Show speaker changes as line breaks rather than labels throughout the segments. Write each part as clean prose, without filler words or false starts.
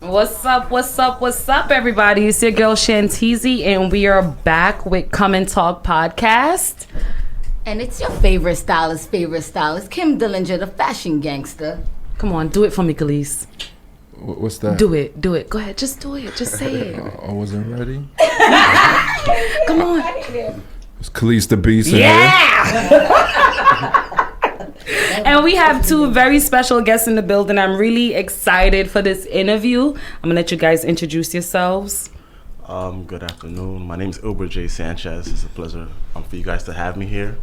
What's up, everybody? It's your girl Shantizi, and we are back with Come and Talk podcast.
And it's your favorite stylist, Kim Dillinger, the fashion gangster.
Come on, do it for me, Khalees.
What's that?
Do it. Go ahead, just do it. Just say it.
I wasn't ready.
Come on.
It's Khalees the Beast.
Yeah! And we have two very special guests in the building. I'm really excited for this interview. I'm going to let you guys introduce yourselves.
Good afternoon. My name is Ilber J. Sanchez. It's a pleasure for you guys to have me here.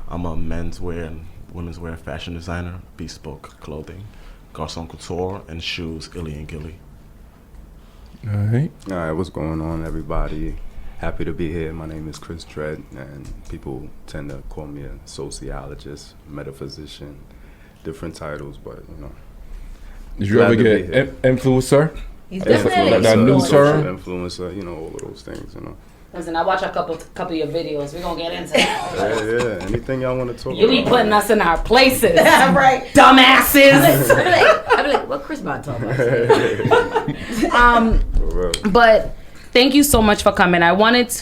I'm a menswear and women's wear fashion designer, bespoke clothing, garçon couture, and shoes, Illy and Gilly.
All right.
All right, what's going on, everybody? Happy to be here. My name is Chris Dredd, and people tend to call me a sociologist, metaphysician, different titles, but you know.
Did you ever get influencer?
He's definitely
like that new term?
Influencer, you know, all of those things, you know.
Listen, I watch a couple of your videos. We're going to get into that.
Yeah. Anything y'all want to talk about?
You be putting us in our places.
Right.
Dumbasses.
I'd be like, what Chris about to talk about?
But thank you so much for coming. I was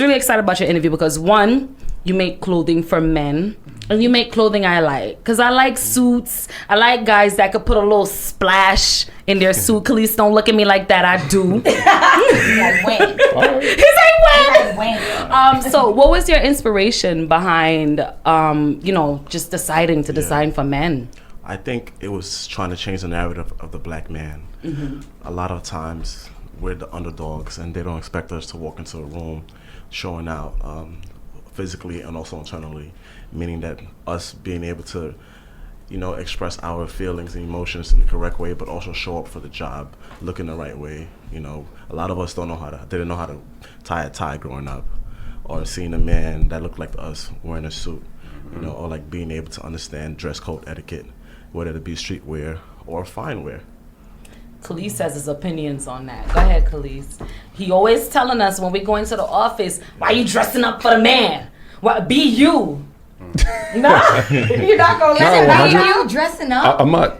really excited about your interview because one, you make clothing for men. And you make clothing I like. Because I like suits. I like guys that could put a little splash in their suit. Khalees, don't look at me like that. I do. He's like, when? So what was your inspiration behind, just deciding to design for men?
I think it was trying to change the narrative of the black man. Mm-hmm. A lot of times we're the underdogs and they don't expect us to walk into a room showing out physically and also internally. Meaning that us being able to, express our feelings and emotions in the correct way, but also show up for the job, looking the right way. A lot of us didn't know how to tie a tie growing up, or seeing a man that looked like us wearing a suit, or like being able to understand dress code etiquette, whether it be streetwear or fine wear.
Khalees has his opinions on that. Go ahead, Khalees. He always telling us when we go into the office, why you dressing up for the man? Be you. No, you're not gonna let
you dressing up.
I'm not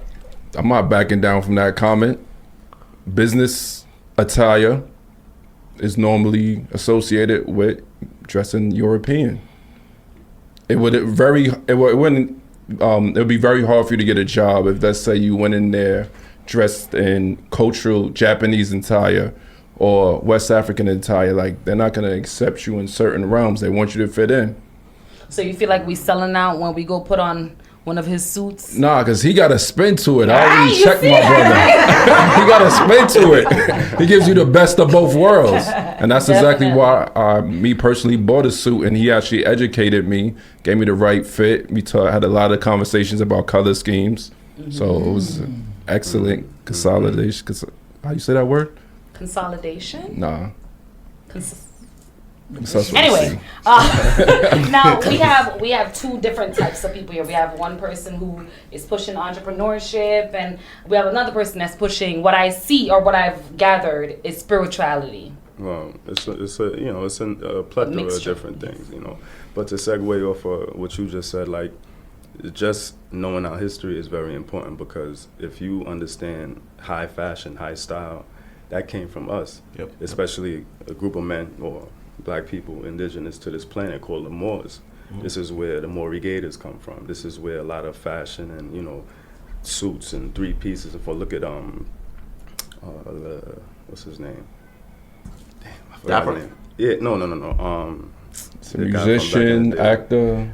backing down from that comment. Business attire is normally associated with dressing European. It would be very hard for you to get a job if, let's say, you went in there dressed in cultural Japanese attire or West African attire. Like, they're not gonna accept you in certain realms. They want you to fit in.
So you feel like we selling out when we go put on one of his suits?
Nah, because he got a spin to it. I already checked my brother. He got a spin to it. He gives you the best of both worlds. And that's exactly why me personally bought a suit, and he actually educated me, gave me the right fit. We had a lot of conversations about color schemes. Mm-hmm. So it was excellent consolidation. How you say that word?
Consolidation?
Nah.
Anyway, now we have two different types of people here. We have one person who is pushing entrepreneurship, and we have another person that's pushing what I see or what I've gathered is spirituality.
Well, it's a plethora of different things, But to segue off of what you just said, like, just knowing our history is very important, because if you understand high fashion, high style, that came from us. Yep. Especially a group of men or black people indigenous to this planet called the Moors. Mm-hmm. This is where the Maori Gators come from. This is where a lot of fashion and suits and three pieces. If I look at what's his name? Damn, I forgot his name. Yeah, no.
It's a musician, actor,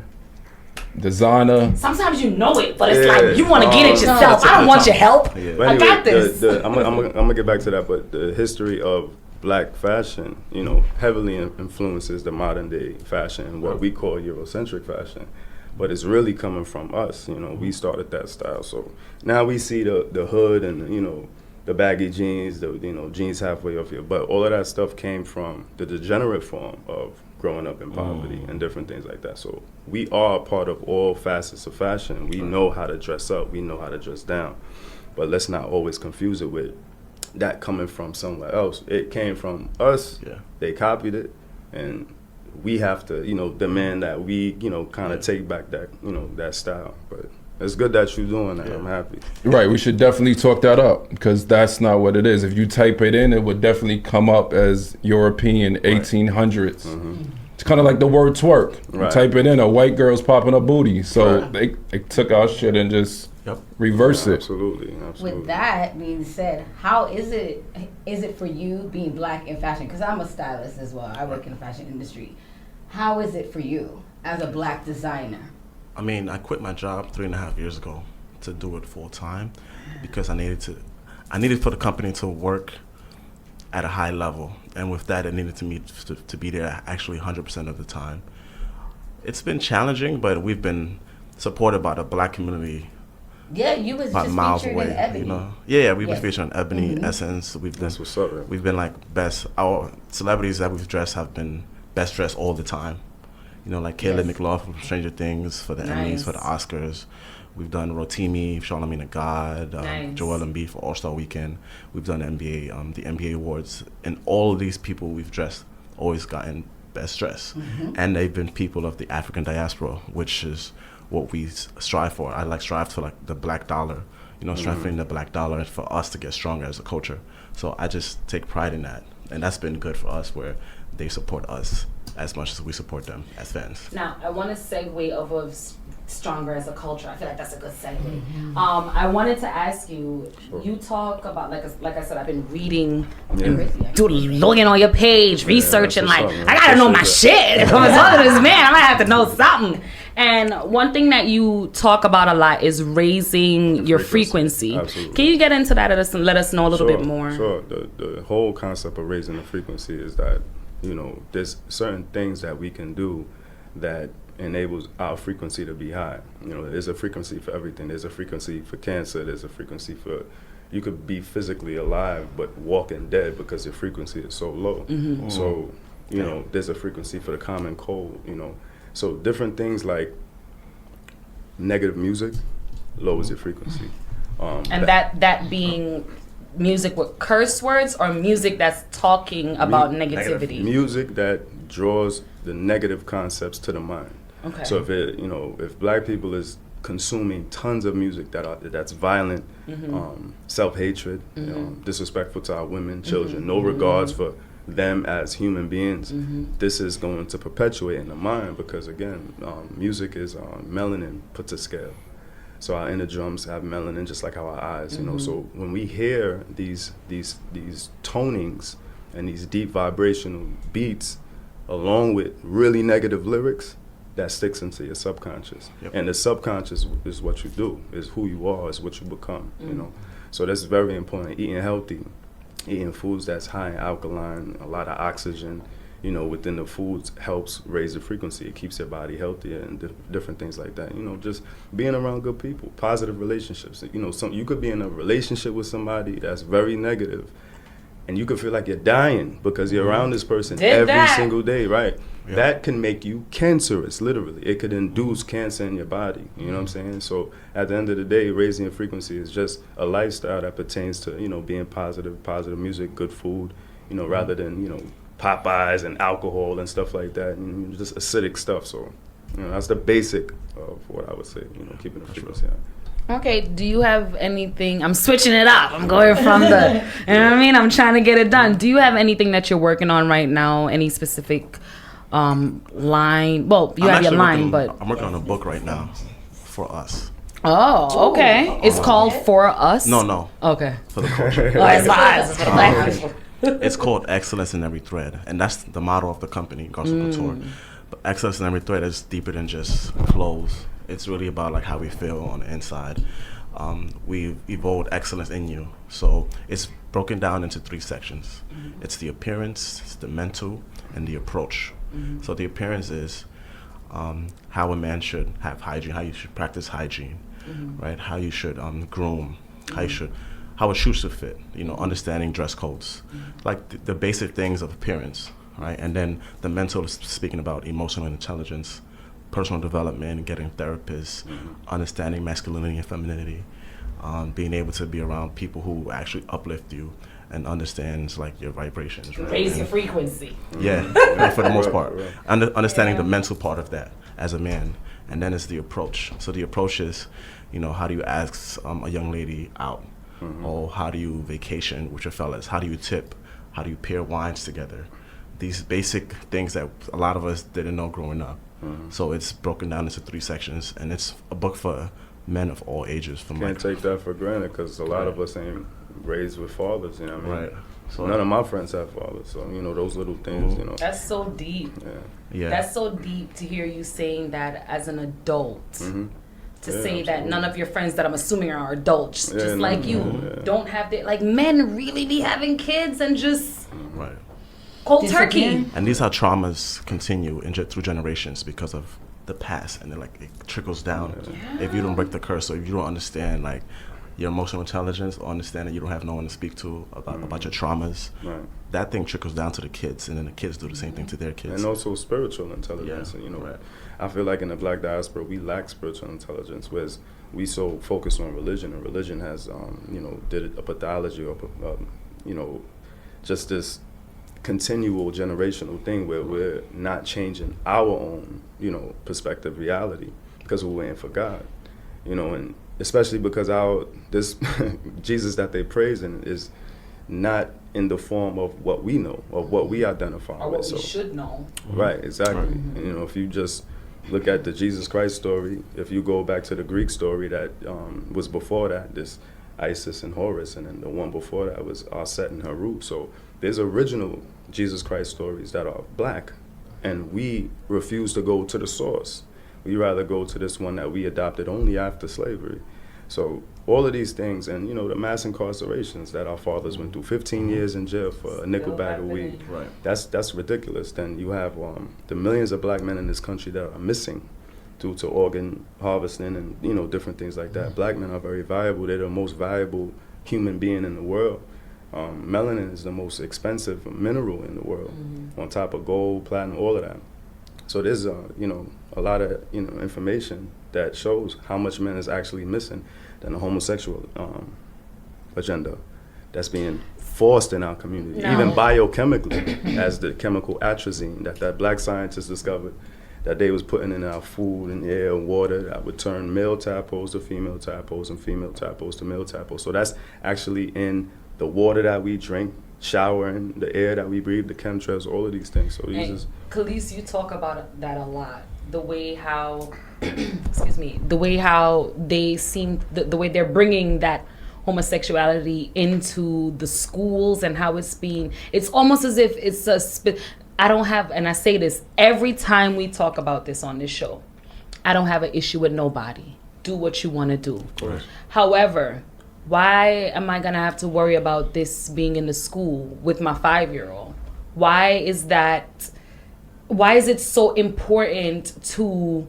designer.
Sometimes you know it, but it's like you want to get it yourself. I don't want your help. Yeah. Anyway, I got this.
I'm gonna get back to that, but the history of black fashion, heavily influences the modern day fashion and what we call Eurocentric fashion. But it's really coming from us, we started that style. So now we see the hood and, the baggy jeans, jeans halfway off here. But all of that stuff came from the degenerate form of growing up in poverty and different things like that. So we are a part of all facets of fashion. We know how to dress up, we know how to dress down. But let's not always confuse it with that coming from somewhere else. It came from us. Yeah. They copied it, and we have to, demand that we, kind of take back that, that style. But it's good that you're doing that. I'm happy.
Right, we should definitely talk that up because that's not what it is. If you type it in, it would definitely come up as European 1800s. It's kind of like the word twerk. You type it in, a white girl's popping a booty. So they took our shit and just reverse it.
Absolutely.
With that being said, how is it for you being black in fashion? Because I'm a stylist as well. I work in the fashion industry. How is it for you as a black designer?
I mean, I quit my job 3.5 years ago to do it full time because I needed for the company to work at a high level, and with that, it needed to be there actually 100% of the time. It's been challenging, but we've been supported by the black community.
Yeah, you was
about
just
miles
featured
away,
in Ebony.
you know. Yeah, we've been featured on Ebony, Essence.
That's what's up, man.
We've been like best. Our celebrities that we've dressed have been best dressed all the time. You know, like Kayla McLaughlin from Stranger Things for the Emmys, for the Oscars. We've done Rotimi, Charlamagne the God, Joel Embiid for All-Star Weekend. We've done the NBA awards. And all of these people we've dressed always gotten best dressed. And they've been people of the African diaspora, which is what we strive for. I strive for like the black dollar, you know, strengthening the black dollar and for us to get stronger as a culture. So I just take pride in that. And that's been good for us where they support us as much as we support them as fans.
Now, I want to segue off of stronger as a culture. I feel like that's a good segue. I wanted to ask you, you talk about, like I said, I've been reading, looking on your page, researching, I gotta know my shit. If I'm talking to this man, I might have to know something. And one thing that you talk about a lot is raising your frequency.
Absolutely.
Can you get into that and let us know a little bit more?
Sure. The whole concept of raising the frequency is that, you know, there's certain things that we can do that enables our frequency to be high. You know, there's a frequency for everything. There's a frequency for cancer. There's a frequency for, you could be physically alive but walking dead because your frequency is so low. So, you know, there's a frequency for the common cold, you know. So different things like negative music lowers your frequency.
And that being music with curse words or music that's talking about negativity?
Music that draws the negative concepts to the mind.
Okay.
So if black people is consuming tons of music that's violent, self-hatred, disrespectful to our women, children, no regards for them as human beings, this is going to perpetuate in the mind because again, music is melanin put to scale. So our inner drums have melanin just like our eyes, you know. So when we hear these tonings and these deep vibrational beats along with really negative lyrics, that sticks into your subconscious. And the subconscious is what you do, is who you are, is what you become, you know. So that's very important. Eating healthy, eating foods that's high in alkaline, a lot of oxygen, you know, within the foods helps raise the frequency. It keeps your body healthier and different things like that. You know, just being around good people, positive relationships. You know, you could be in a relationship with somebody that's very negative and you could feel like you're dying because you're around this person every single day, right? Yeah. That can make you cancerous, literally. It could induce cancer in your body, you know what I'm saying? So at the end of the day, raising your frequency is just a lifestyle that pertains to, you know, being positive music, good food, you know, rather than, you know, Popeyes and alcohol and stuff like that, and just acidic stuff. So, you know, that's the basic of what I would say, you know, keeping the frequency high.
Okay, do you have anything? I'm switching it up. I'm going from the, you know what I mean? I'm trying to get it done. Do you have anything that you're working on right now? Any specific line? Well, you have your line, but.
I'm working on a book right now for us.
Oh, okay. It's called For Us?
No.
Okay.
For the culture.
Oh, it's for us. It's for the black people.
It's called Excellence in Every Thread, and that's the motto of the company, Gospel Couture. But excellence in every thread is deeper than just clothes. It's really about like how we feel on the inside. We've evolved excellence in you, so it's broken down into 3 sections. It's the appearance, it's the mental, and the approach. So the appearance is how a man should have hygiene, how you should practice hygiene, right? How you should groom, how a shoe should fit, you know, understanding dress codes, like the basic things of appearance, right? And then the mental is speaking about emotional intelligence, personal development, getting therapists, understanding masculinity and femininity, being able to be around people who actually uplift you and understands like your vibrations. Right?
Raise your frequency.
Yeah, for the most part. Understanding the mental part of that as a man. And then it's the approach. So the approach is, how do you ask a young lady out? Or how do you vacation with your fellas? How do you tip? How do you pair wines together? These basic things that a lot of us didn't know growing up. So it's broken down into 3 sections, and it's a book for men of all ages.
Can't take that for granted, because a lot of us ain't raised with fathers, you know what I mean?
Right. So
none of my friends have fathers, so those little things,
That's so deep.
yeah.
That's so deep to hear you saying that as an adult. To say that
absolutely.
none of your friends that I'm assuming are adults, just
no,
like you, don't have the, like, men really be having kids and just
Right.
cold turkey.
And these are traumas continue through generations because of the past, and then it trickles down. If you don't break the curse, or if you don't understand like your emotional intelligence, or understand that you don't have no one to speak to about your traumas, that thing trickles down to the kids, and then the kids do the same thing to their kids.
And also spiritual intelligence.
Yeah,
And,
right.
I feel like in the Black diaspora we lack spiritual intelligence, whereas we so focus on religion, and religion has did a pathology of just this continual generational thing where we're not changing our own perspective reality because we're waiting for God, and especially because this Jesus that they praising is not in the form of what we know or what we identify
Or
with.
what we should know.
Right, exactly.
Right.
And, if you just look at the Jesus Christ story, if you go back to the Greek story that was before that, this Isis and Horus, and then the one before that was Set and Harut. So there's original Jesus Christ stories that are black, and we refuse to go to the source. We rather go to this one that we adopted only after slavery. So all of these things, and the mass incarcerations that our fathers went through, 15 years in jail for a nickel bag of weed.
Right.
That's ridiculous. Then you have the millions of black men in this country that are missing due to organ harvesting and different things like that. Black men are very valuable. They're the most valuable human being in the world. Melanin is the most expensive mineral in the world, on top of gold, platinum, all of that. So there's a lot of information that shows how much men is actually missing than the homosexual agenda that's being forced in our community, even biochemically, as the chemical atrazine that black scientists discovered that they was putting in our food and air and water that would turn male tadpoles to female tadpoles and female tadpoles to male tadpoles. So that's actually in the water that we drink, showering, the air that we breathe, the chemtrails, all of these things. So these is
Khalees, you talk about that a lot. The way how, excuse me, the way how they seem, the way they're bringing that homosexuality into the schools and how it's almost as if it's I don't have, and I say this every time we talk about this on this show, I don't have an issue with nobody. Do what you want to do. Of
course.
However, why am I going to have to worry about this being in the school with my 5-year-old? Why is it so important to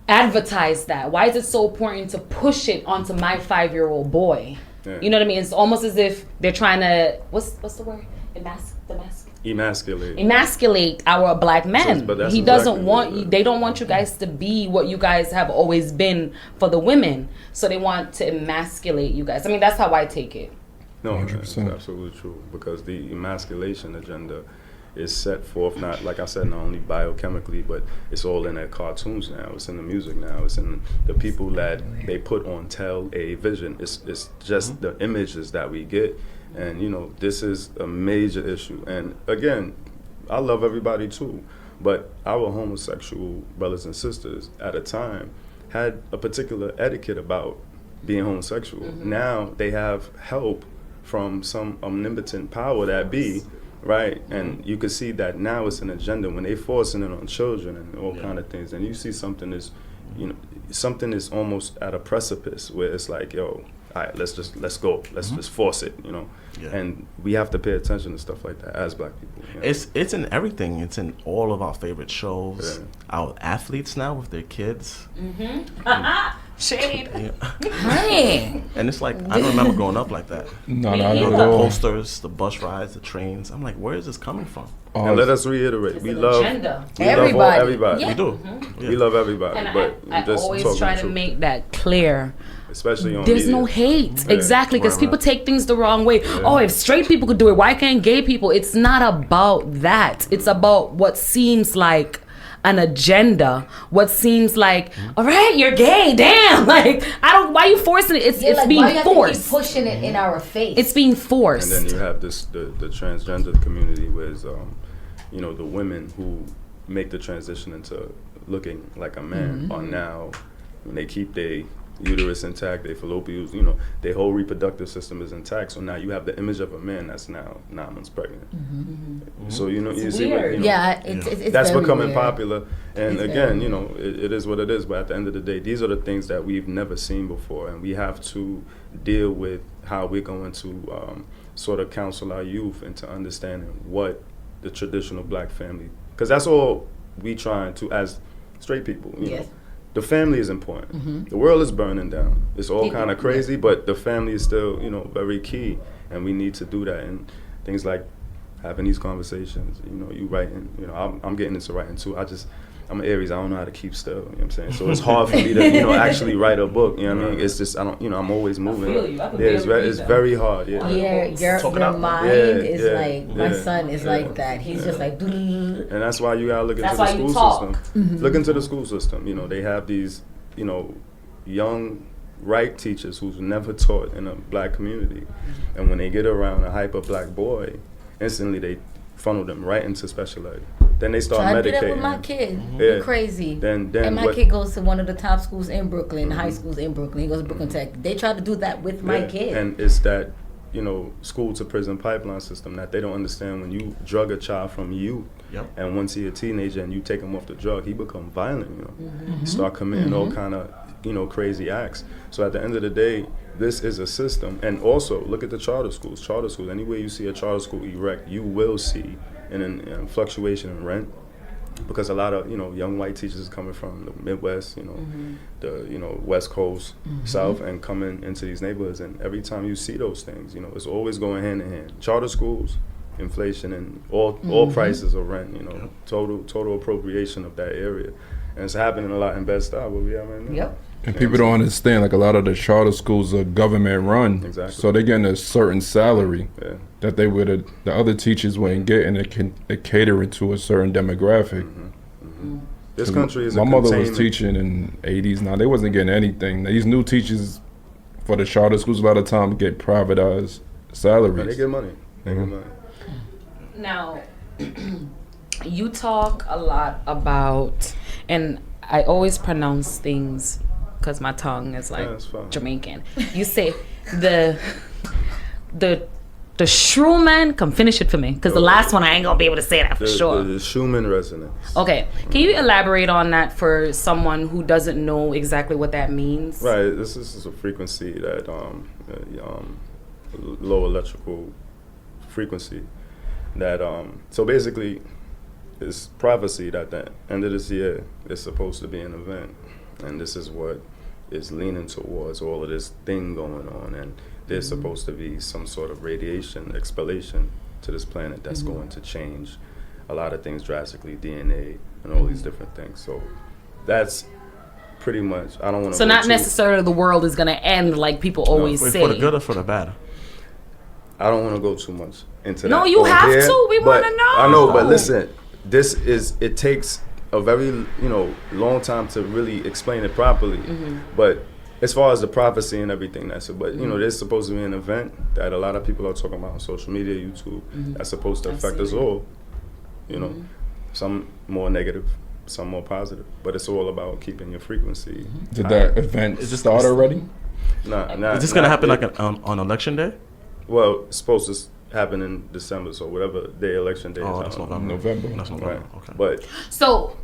advertise that? Why is it so important to push it onto my 5-year-old boy?
Yeah.
You know what I mean? It's almost as if they're trying to, what's the word? Emasculate our black men.
But that's
He doesn't
exactly
want they don't want you guys to be what you guys have always been for the women. So they want to emasculate you guys. I mean, that's how I take it.
No,
100%.
it's absolutely true, because the emasculation agenda is set forth, not, like I said, not only biochemically, but it's all in their cartoons now. It's in the music now. It's in the people that they put on television. It's just the images that we get. And, this is a major issue. And again, I love everybody too, but our homosexual brothers and sisters at a time had a particular etiquette about being homosexual. Now they have help from some omnipotent power that be, right? And you can see that now it's an agenda when they forcing it on children and all kind of things. And you see something is almost at a precipice where it's like, yo, all right, let's go, let's just force it,
Yeah.
And we have to pay attention to stuff like that as black people.
It's in everything. It's in all of our favorite shows.
Yeah.
Our athletes now with their kids.
Shade.
Yeah.
Honey.
And it's like, I don't remember growing up like that.
No,
Me
not
either.
at
The
all.
posters, the bus rides, the trains. I'm like, where is this coming from?
And let us reiterate,
It's
we
an
love
agenda.
everybody.
Yeah.
We do. Yeah.
We love everybody,
And
but
I
just
always
talking
try
the
to
truth.
make that clear.
Especially on
There's
media.
no hate.
Yeah.
Exactly, because
Right,
people
right.
take things the wrong way. Oh, if straight people could do it, why can't gay people? It's not about that. It's about what seems like an agenda. What seems like, all right, you're gay, damn. Like, why are you forcing it? It's
like,
being
why you have to
forced.
keep pushing it in our face.
It's being forced.
And then you have the transgender community, where the women who make the transition into looking like a man are now, when they keep their uterus intact, their fallopians, their whole reproductive system is intact. So now you have the image of a man that's now 9 months pregnant. So you see what,
it's
that's
very
becoming
weird.
popular. And again, it is what it is. But at the end of the day, these are the things that we've never seen before, and we have to deal with how we're going to sort of counsel our youth into understanding what the traditional black family, because that's all we trying to, as straight people,
Yes.
the family is important. The world is burning down. It's all kind of crazy, but the family is still, very key, and we need to do that. And things like having these conversations, you writing, I'm getting into writing too. I'm an Aries. I don't know how to keep still. You know what I'm saying? So it's hard for me to, actually write a book. You know what I mean? It's just I'm always moving.
I feel you. I could
It's very hard. Yeah.
Your mind is like, my son is like that. He's just like,
And that's why you gotta look into
That's
the
why you
school
talk.
system. Look into the school system. They have these, young white teachers who's never taught in a black community, and when they get around a hyper black boy, instantly they funnel them right into special ed. Then they start
trying to
medicating.
do that with my kid.
Yeah.
You're crazy.
Then
and my
what-
kid goes to one of the top schools in Brooklyn, high schools in Brooklyn. He goes to Brooklyn Tech. They try to do that with my
Yeah.
kid.
And it's that, school to prison pipeline system that they don't understand. When you drug a child from youth, and once he's a teenager and you take him off the drug, he become violent, start committing all kind of, crazy acts. So at the end of the day, this is a system. And also, look at the charter schools. Charter schools, anywhere you see a charter school erect, you will see an fluctuation in rent, because a lot of young white teachers is coming from the Midwest, the West Coast, South, and coming into these neighborhoods. And every time you see those things, it's always going hand in hand. Charter schools, inflation, and all prices of rent. Total appropriation of that area, and it's happening a lot in Bed-Stuy, where we are right now.
Yep.
And people don't understand, like, a lot of the charter schools are government run.
Exactly.
So they're getting a certain salary
Yeah.
that the other teachers wouldn't get, and they're catering to a certain demographic.
This country is
My
a
mother was
containment.
teaching in 80s. Now, they wasn't getting anything. These new teachers for the charter schools a lot of time get privatized salaries.
And they get money. They get money.
Now, you talk a lot about, and I always pronounce things because my tongue is like
that's fine.
Jamaican. You say the Schumann. Come finish it for me, because the last one I ain't gonna be able to say that for sure.
The Schumann resonance.
Okay, can you elaborate on that for someone who doesn't know exactly what that means?
Right. This is a frequency that low electrical frequency that so basically it's prophecy that the end of this year is supposed to be an event, and this is what is leaning towards all of this thing going on, and there's supposed to be some sort of radiation expellation to this planet that's going to change a lot of things drastically, DNA and all these different things. So that's pretty much, I don't want to
So not necessarily the world is gonna end like people always say.
For the good or for the bad?
I don't want to go too much into that.
No, you
on
have
here,
to. We
but
wanna know.
I know, but listen, it takes a very, long time to really explain it properly. But as far as the prophecy and everything, there's supposed to be an event that a lot of people are talking about on social media, YouTube, that's supposed to affect us all. Some more negative, some more positive, but it's all about keeping your frequency.
Did that event start already?
Nah,
Is this gonna happen like on election day?
Well, it's supposed to happen in December, so whatever day election day
Oh,
is.
that's
November.
November.
That's
Right.
November. Okay.
But
So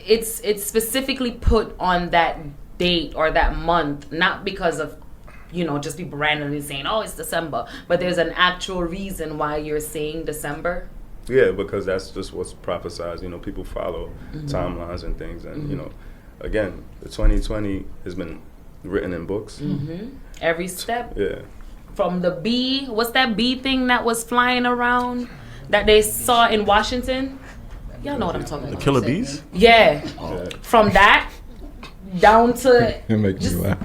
it's specifically put on that date or that month, not because of just people randomly saying, oh, it's December, but there's an actual reason why you're saying December.
yeah, because that's just what's prophesized. People follow timelines and things, and again, the 2020 has been written in books.
Every step
Yeah.
from the bee. What's that bee thing that was flying around that they saw in Washington? Y'all know what I'm talking
The
about.
killer bees?
Yeah. From that down to
It makes me laugh.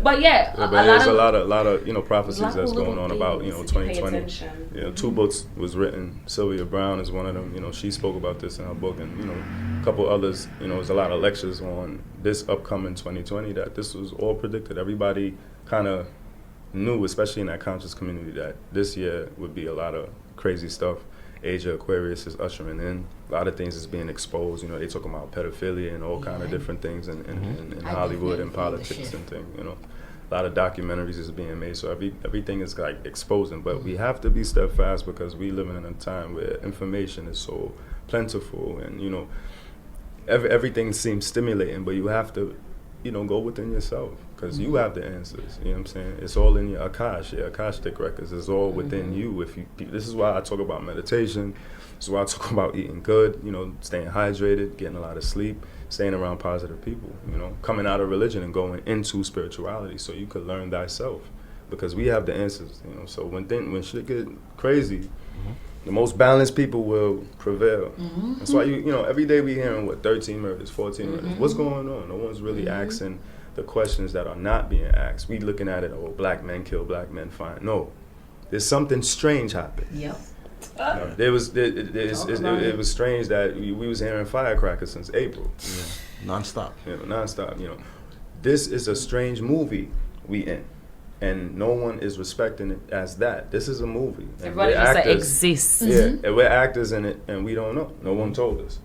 But yeah,
but there's a lot of you know prophecies that's going on about 2020. You know, two books was written. Sylvia Brown is one of them. You know, she spoke about this in her book, and you know, a couple others. You know, there's a lot of lectures on this upcoming 2020 that this was all predicted. Everybody kind of knew, especially in that conscious community, that this year would be a lot of crazy stuff. Age of Aquarius is ushering in. A lot of things is being exposed. You know, they talking about pedophilia and all kind of different things in Hollywood and politics and things. You know, a lot of documentaries is being made. So everything is like exposing. But we have to be steadfast because we living in a time where information is so plentiful, and you know, everything seems stimulating. But you have to, you know, go within yourself because you have the answers. You know what I'm saying? It's all in your Akashic records. It's all within you. This is why I talk about meditation. This is why I talk about eating good. You know, staying hydrated, getting a lot of sleep, staying around positive people. You know, coming out of religion and going into spirituality so you could learn thyself, because we have the answers. You know, so when shit get crazy, the most balanced people will prevail. That's why you know every day we hearing 13 murders, 14 murders. What's going on? No one's really asking the questions that are not being asked. We looking at it, oh, black men kill black men, fine. No, there's something strange happened.
Yep.
It was strange that we was hearing firecrackers since April.
Non-stop.
You know, non-stop. You know, this is a strange movie we in. And no one is respecting it as that. This is a movie.
Everybody just like exists.
Yeah, and we're actors in it, and we don't know. No one told us.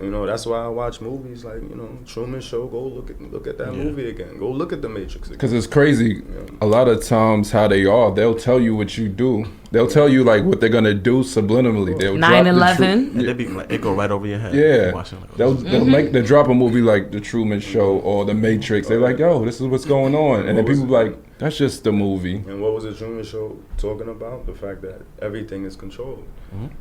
You know, that's why I watch movies like, you know, Truman Show. Go look at that movie again. Go look at The Matrix again.
Because it's crazy. A lot of times how they are, they'll tell you what you do. They'll tell you like what they're gonna do subliminally. They'll
9/11.
And they be like, it go right over your head.
Yeah,
Like,
they'll drop a movie like The Truman Show or The Matrix. They're like, yo, this is what's going on, and then people be like, that's just the movie.
And what was the Truman Show talking about? The fact that everything is controlled,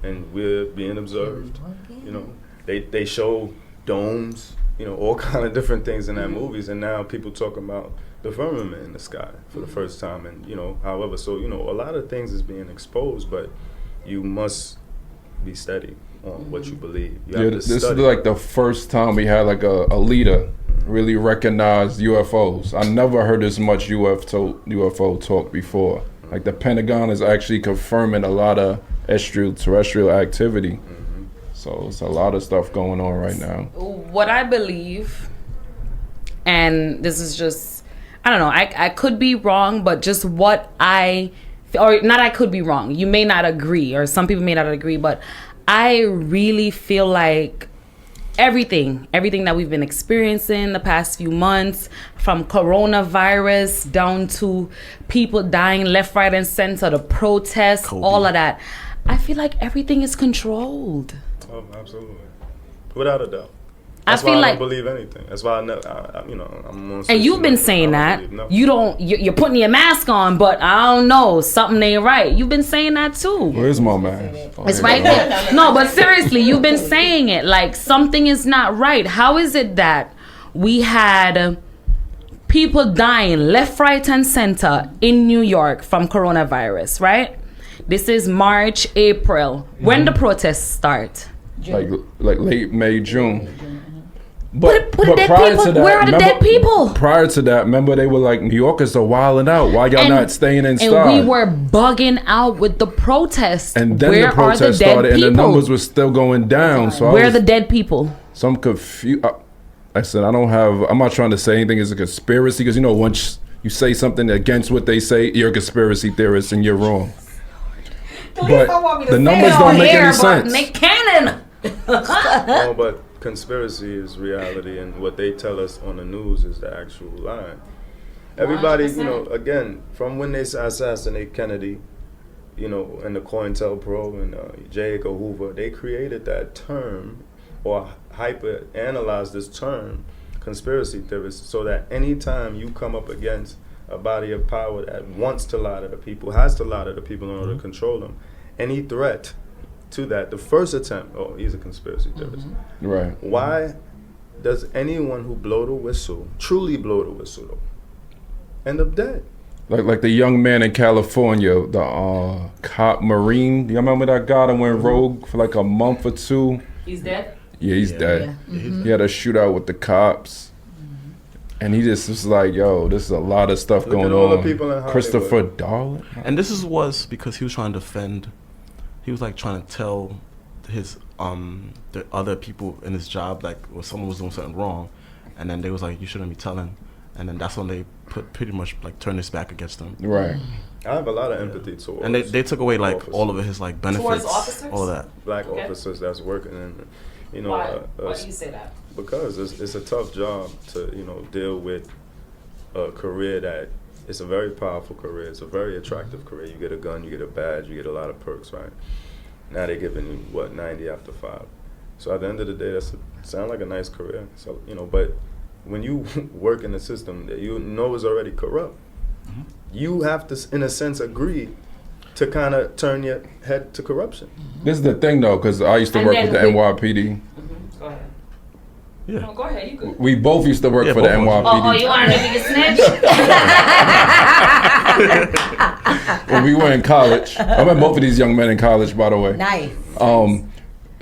and we're being observed. You know, they show domes, you know, all kind of different things in that movies, and now people talking about the firmament in the sky for the first time, and you know, however, so you know, a lot of things is being exposed, but you must be steady on what you believe. You have to
this is
study.
like the first time we had like a leader really recognize UFOs. I never heard as much UFO talk before. Like the Pentagon is actually confirming a lot of extraterrestrial activity. So it's a lot of stuff going on right now.
What I believe, and this is just, I don't know, I could be wrong, but just what I could be wrong. You may not agree, or some people may not agree, but I really feel like everything that we've been experiencing the past few months, from coronavirus down to people dying left, right, and center, the protests, all of that, I feel like everything is controlled.
Oh, absolutely, without a doubt.
That's why I
don't believe anything. That's why I'm.
And you've been saying that you're putting your mask on, but I don't know, something ain't right. You've been saying that too.
Where's my mask?
It's right there. No, but seriously, you've been saying it like something is not right. How is it that we had people dying left, right, and center in New York from coronavirus? Right. This is March, April. When the protests start?
Like late May, June.
But prior to that, where are the dead people?
Prior to that, remember they were like, New Yorkers are wilding out. Why y'all not staying inside?
And we were bugging out with the protests.
And then the protests started, and the numbers were still going down. So
where are the dead people?
So I'm confused. I said, I'm not trying to say anything is a conspiracy, because, you know, once you say something against what they say, you're a conspiracy theorist and you're wrong. But the numbers don't make any sense.
Nick Cannon.
No, but conspiracy is reality, and what they tell us on the news is the actual lie. Everybody, 100%. You know, again, from when they assassinate Kennedy, you know, and the COINTELPRO and J. Edgar Hoover, they created that term, or hyper-analyzed this term, conspiracy theorists, so that anytime you come up against a body of power that wants to lie to the people, has to lie to the people in order to control them, any threat to that, the first attempt, oh, he's a conspiracy theorist.
Right.
Why does anyone who blow the whistle, truly blow the whistle, though, end up dead?
Like the young man in California, the cop Marine. Do you remember that guy that went rogue for like a month or two?
He's dead?
Yeah, he's dead. Yeah. He had a shootout with the cops. And he just was like, yo, this is a lot of stuff
Look
going
at all
on.
the people in Hollywood.
Christopher Darling.
And this was because he was trying to defend. He was like trying to tell his the other people in his job like, well, someone was doing something wrong, and then they was like, you shouldn't be telling. And then that's when they pretty much like turned this back against him.
Right.
I have a lot of empathy towards.
And they took away like
officers.
all of his like benefits,
Towards officers?
all that.
Black
Okay.
officers that's working in, you know,
Why do you say that?
because it's a tough job to, you know, deal with a career that it's a very powerful career. It's a very attractive career. You get a gun, you get a badge, you get a lot of perks, right? Now they're giving you, what, 90 after 5. So at the end of the day, sound like a nice career. So, you know, but when you work in a system that you know is already corrupt, you have to, in a sense, agree to kind of turn your head to corruption.
This is the thing, though, because I used to
And
work
then
with the NYPD.
Go ahead.
Yeah.
No, go ahead. You good.
We both used to work
Yeah,
for the
both of us.
NYPD.
Oh, you want to make a snitch?
When we were in college. I met both of these young men in college, by the way.
Nice.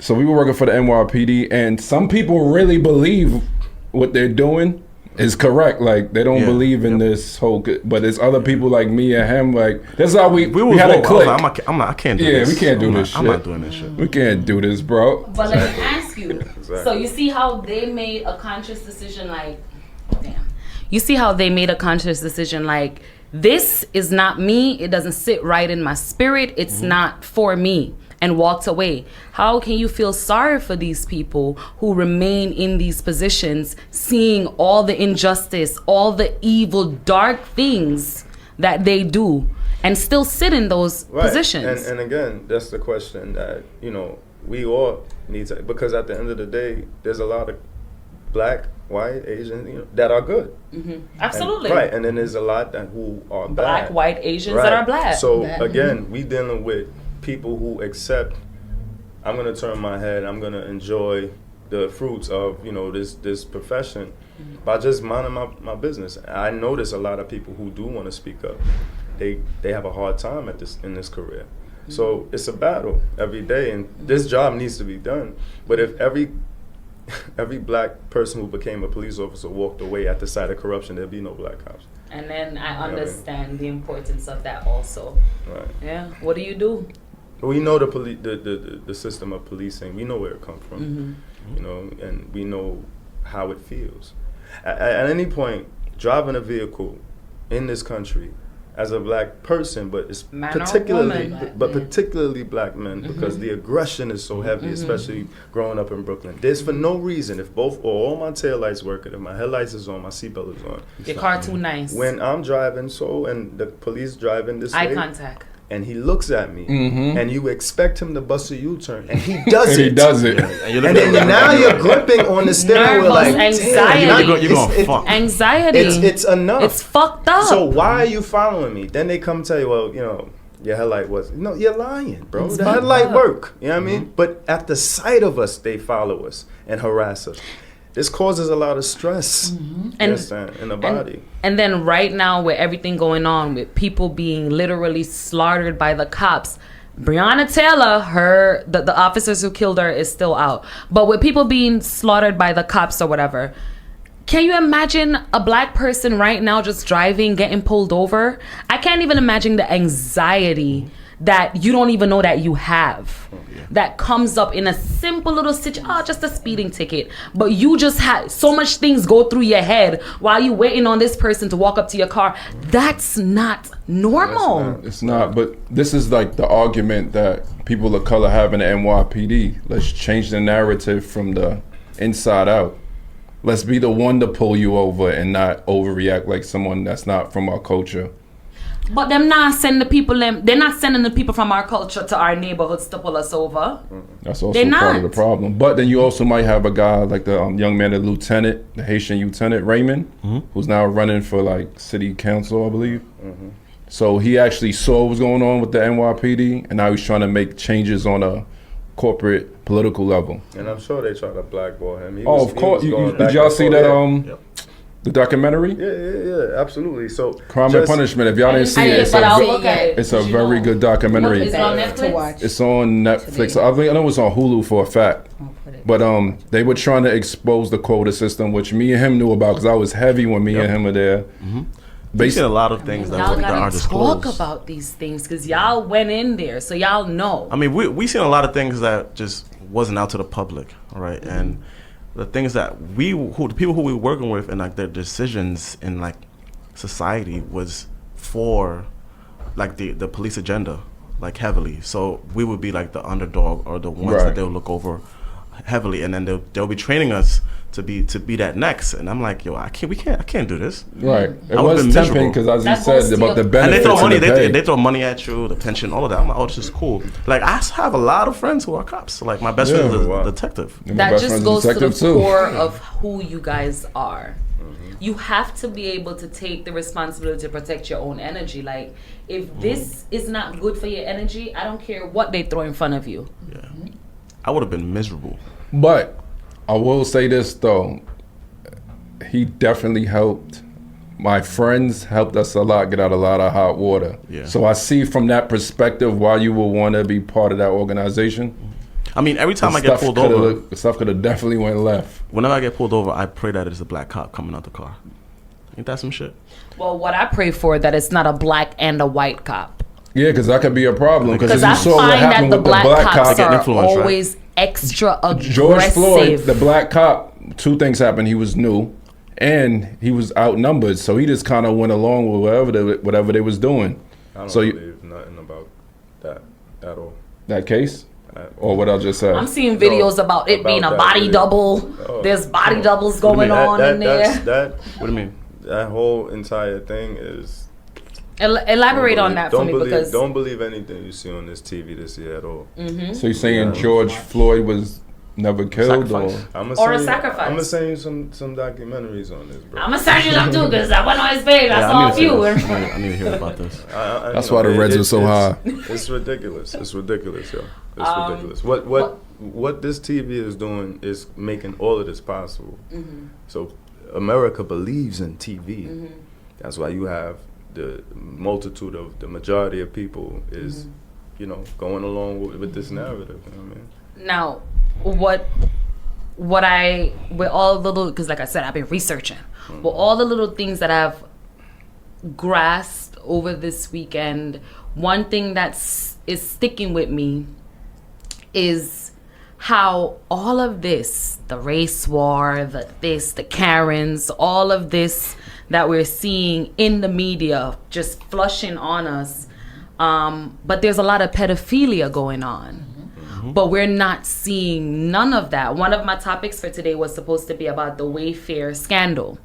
So we were working for the NYPD, and some people really believe what they're doing is correct. Like, they don't
Yeah.
believe in this whole, but there's other people like me and him, like, that's how we had a
I
click.
was like, I can't do
Yeah,
this.
we can't do
I'm
this
not, I'm
shit.
not doing this shit.
We can't do this, bro.
But let me ask you.
Exactly.
So you see how they made a conscious decision, like, damn. You see how they made a conscious decision, like, this is not me. It doesn't sit right in my spirit. It's not for me. And walked away. How can you feel sorry for these people who remain in these positions, seeing all the injustice, all the evil, dark things that they do, and still sit in those positions?
And again, that's the question that, you know, we all need to, because at the end of the day, there's a lot of black, white, Asian, you know, that are good.
Absolutely.
Right, and then there's a lot that who are
Black,
bad.
white, Asians
Right.
that are black.
So
Bad.
again, we dealing with people who accept, I'm gonna turn my head, I'm gonna enjoy the fruits of, you know, this profession by just minding my business. I notice a lot of people who do want to speak up, they have a hard time at this in this career. So it's a battle every day, and this job needs to be done. But if every black person who became a police officer walked away at the sight of corruption, there'd be no black cops.
And then I understand the importance of that also.
Right.
Yeah. What do you do?
We know the system of policing. We know where it comes from, you know, and we know how it feels. At any point, driving a vehicle in this country as a black person, but it's
Man or
particularly,
woman.
but particularly black men, because the aggression is so heavy, especially growing up in Brooklyn. There's for no reason, if both or all my tail lights working, if my headlights is on, my seatbelt is on.
Your car too nice.
When I'm driving, and the police driving this
Eye
way,
contact.
and he looks at me,
Mhm.
and you expect him to bust a U-turn, and he does it.
He does it.
And then now you're gripping on the steering wheel like,
Nervous,
damn,
anxiety.
You're going fuck.
Anxiety.
It's enough.
It's fucked up.
So why are you following me? Then they come tell you, well, you know, your headlight was, no, you're lying, bro.
It's
The
fucked
headlight
up.
work. You know what I mean? But at the sight of us, they follow us and harass us. This causes a lot of stress
And-
in the body.
And then right now with everything going on with people being literally slaughtered by the cops, Breonna Taylor, the officers who killed her is still out. But with people being slaughtered by the cops or whatever, can you imagine a black person right now just driving, getting pulled over? I can't even imagine the anxiety that you don't even know that you have. That comes up in a simple little just a speeding ticket. But you just had so much things go through your head while you waiting on this person to walk up to your car. That's not normal.
It's not, but this is like the argument that people of color have in the NYPD. Let's change the narrative from the inside out. Let's be the one to pull you over and not overreact like someone that's not from our culture.
But they're not sending the people from our culture to our neighborhoods to pull us over.
That's also
They're
part of
not.
the problem. But then you also might have a guy like the young man, the lieutenant, the Haitian lieutenant, Raymond, who's now running for like city council, I believe. So he actually saw what was going on with the NYPD, and now he's trying to make changes on a corporate political level.
And I'm sure they try to blackball him.
Of course. Did y'all see that? The documentary?
Yeah, absolutely. So
Crime and Punishment. If y'all didn't see it, it's a very good documentary.
Is it on
To
Netflix?
watch.
It's on Netflix. I know it's on Hulu for a fact. But they were trying to expose the quota system, which me and him knew about because I was heavy when me and him were there.
We've seen a lot of things that
Y'all
are
gotta
disclosed.
talk about these things because y'all went in there, so y'all know.
I mean, we seen a lot of things that just wasn't out to the public, right? And the things that the people who we were working with and like their decisions in like society was for like the police agenda, like heavily. So we would be like the underdog or the ones that they'll look over heavily, and then they'll be training us to be that next. And I'm like, yo, I can't do this.
Right. It
I would've
was
been
tempting because, as you
That
said,
goes
about
to
the
your-
And
benefits
they throw money.
and the pay.
They throw money at you, the pension, all of that. I'm like, oh, this is cool. Like I have a lot of friends who are cops. Like my best friend is a detective.
And my
That
best
just
friend's a
goes to the
detective, too.
core of who you guys are. You have to be able to take the responsibility to protect your own energy. Like, if this is not good for your energy, I don't care what they throw in front of you.
Yeah, I would have been miserable.
But I will say this though, he definitely helped. My friends helped us a lot, get out a lot of hot water.
Yeah.
So I see from that perspective why you would want to be part of that organization.
I mean, every time I get pulled
coulda
over,
looked- stuff could have definitely went left.
whenever I get pulled over, I pray that it's a black cop coming out the car. Ain't that some shit?
Well, what I pray for that it's not a black and a white cop.
Yeah, because that could be a problem. Because
Because
you
I
saw what
find that
happened
the
with the
black
black
cops
cop.
They get
are
influence, right?
always extra aggressive.
George Floyd, the black cop, two things happened. He was new, and he was outnumbered. So he just kind of went along with whatever they was doing.
I don't
So
believe nothing about that at all.
that case, or what I just said.
I'm seeing videos about it being a
about
body
that,
double.
Oh.
There's body doubles
What do you
going
mean?
on in there.
What do you mean?
That whole entire thing is.
Elaborate on that for me because
Don't believe anything you see on this TV this year at all.
So you're saying George Floyd was never killed,
Sacrifice.
Or a sacrifice.
I'm gonna send you some documentaries on this, bro.
I'm gonna search it up too because I went on his page. I
Yeah,
saw
I
a few.
I need to hear about this.
That's why the Reds are so high.
It's ridiculous. It's ridiculous, yo. It's ridiculous.
what-
What this TV is doing is making all of this possible. So America believes in TV. That's why you have the multitude of the majority of people is, going along with this narrative. You know what I mean?
Now, what I with all the little, because like I said, I've been researching, but all the little things that I've grasped over this weekend, one thing is sticking with me is how all of this, the race war, the Karens, all of this that we're seeing in the media just flushing on us, but there's a lot of pedophilia going on. But we're not seeing none of that. One of my topics for today was supposed to be about the wayfarer scandal.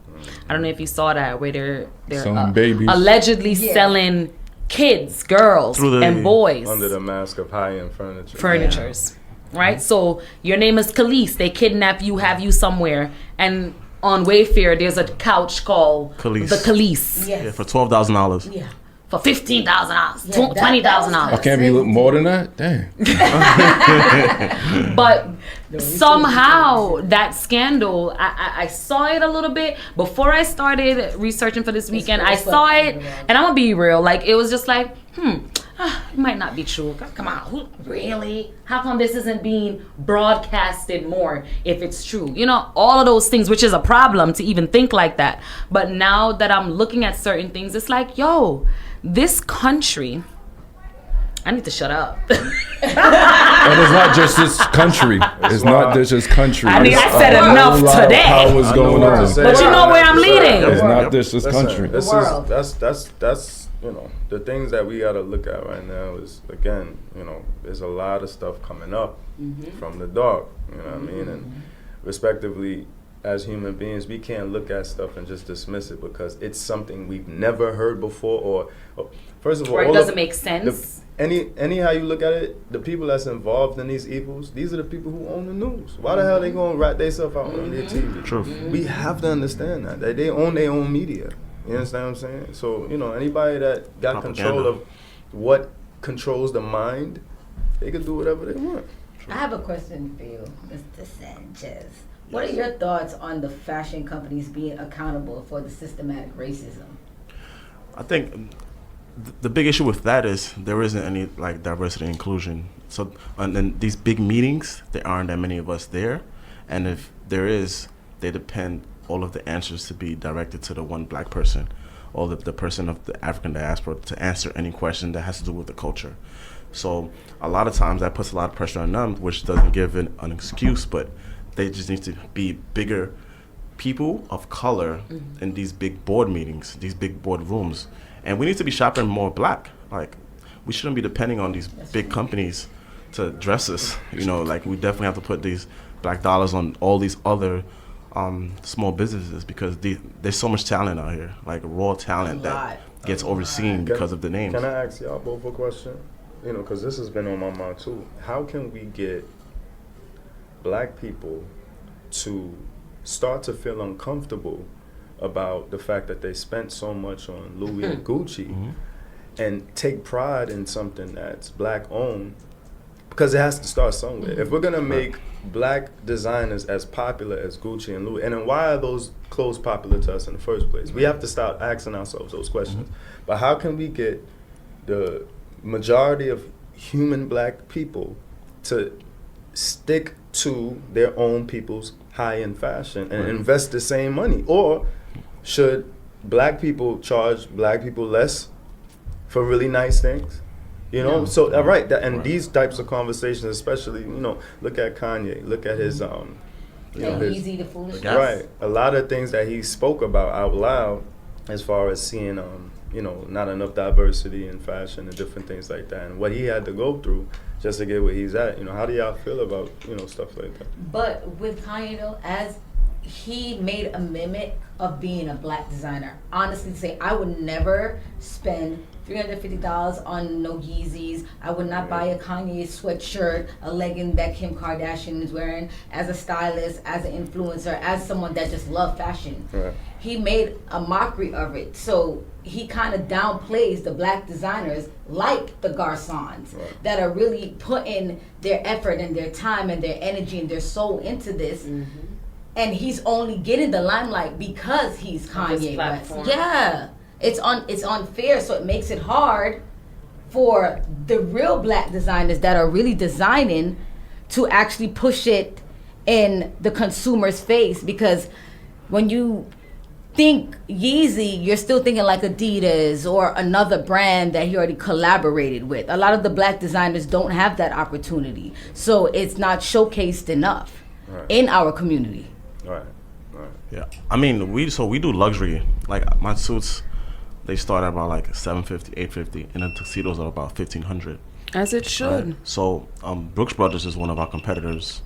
I don't know if you saw that, where they're
Some babies.
allegedly selling kids, girls, and boys
Under the mask of high-end furniture.
furnitures, right? So your name is Khalees. They kidnap you, have you somewhere, and on Wayfair there's a couch called
Khalees.
the Khalees.
Yes.
Yeah, for $12,000.
Yeah.
For $15,000,
Yeah, that
$20,000.
I can't be more than that. Damn.
But somehow that scandal, I saw it a little bit before I started researching for this weekend. I saw it, and I'm gonna be real. Like, it was just like, it might not be true. Come on, really? How come this isn't being broadcasted more if it's true? All of those things, which is a problem to even think like that. But now that I'm looking at certain things, it's like, yo, this country, I need to shut up.
And it's not just this country. It's not just this country.
I mean,
It's
I said
a whole
enough
lot of
today.
powers
I know
going
what to
on.
say.
But you know where I'm leading.
It's not just this
Listen,
country.
This
world.
is that's the things that we gotta look at right now is, again, there's a lot of stuff coming up from the dark. You know what I mean? And respectively, as human beings, we can't look at stuff and just dismiss it because it's something we've never heard before, or first of all,
Or it
all
doesn't
of
make sense.
anyhow you look at it, the people that's involved in these evils, these are the people who own the news. Why the hell they gonna rat themselves out on their TV?
True.
We have to understand that they own their own media. You understand what I'm saying? So anybody that got control of what controls the mind, they can do whatever they want.
I have a question for you, Mr. Sanchez. What are your thoughts on the fashion companies being accountable for the systematic racism?
I think the big issue with that is there isn't any diversity and inclusion. So, and then these big meetings, there aren't that many of us there. And if there is, they depend all of the answers to be directed to the one black person or the person of the African diaspora to answer any question that has to do with the culture. So a lot of times that puts a lot of pressure on them, which doesn't give an excuse, but they just need to be bigger people of color in these big board meetings, these big board rooms. And we need to be shopping more black. Like, we shouldn't be depending on these big companies to dress us. You know, like, we definitely have to put these black dollars on all these other small businesses, because there's so much talent out here, like raw talent that gets overseen because of the names.
Can I ask y'all both a question? You know, because this has been on my mind too. How can we get black people to start to feel uncomfortable about the fact that they spent so much on Louis and Gucci and take pride in something that's black owned? Because it has to start somewhere. If we're gonna make black designers as popular as Gucci and Louis, and then why are those clothes popular to us in the first place? We have to start asking ourselves those questions. But how can we get the majority of human black people to stick to their own people's high-end fashion and invest the same money? Or should black people charge black people less for really nice things? You know, so these types of conversations, especially, you know, look at Kanye, look at his
Easy to Foolish.
Right, a lot of things that he spoke about out loud, as far as seeing you know, not enough diversity in fashion and different things like that, and what he had to go through just to get where he's at. You know, how do y'all feel about, you know, stuff like that?
But with Kanye, though, as he made a mimic of being a black designer, honestly, to say I would never spend $350 on no Yeezys. I would not buy a Kanye sweatshirt, a legging that Kim Kardashian is wearing. As a stylist, as an influencer, as someone that just loved fashion, he made a mockery of it. So he kind of downplays the black designers like the Garçons that are really putting their effort and their time and their energy and their soul into this. And he's only getting the limelight because he's Kanye West. Yeah. It's unfair, so it makes it hard for the real black designers that are really designing to actually push it in the consumer's face, because when you think Yeezy, you're still thinking like Adidas or another brand that he already collaborated with. A lot of the black designers don't have that opportunity, so it's not showcased enough in our community.
Yeah, I mean, we do luxury. Like, my suits, they start at about like $750, $850, and the tuxedos are about $1,500.
As it should.
Right? So Brooks Brothers is one of our competitors.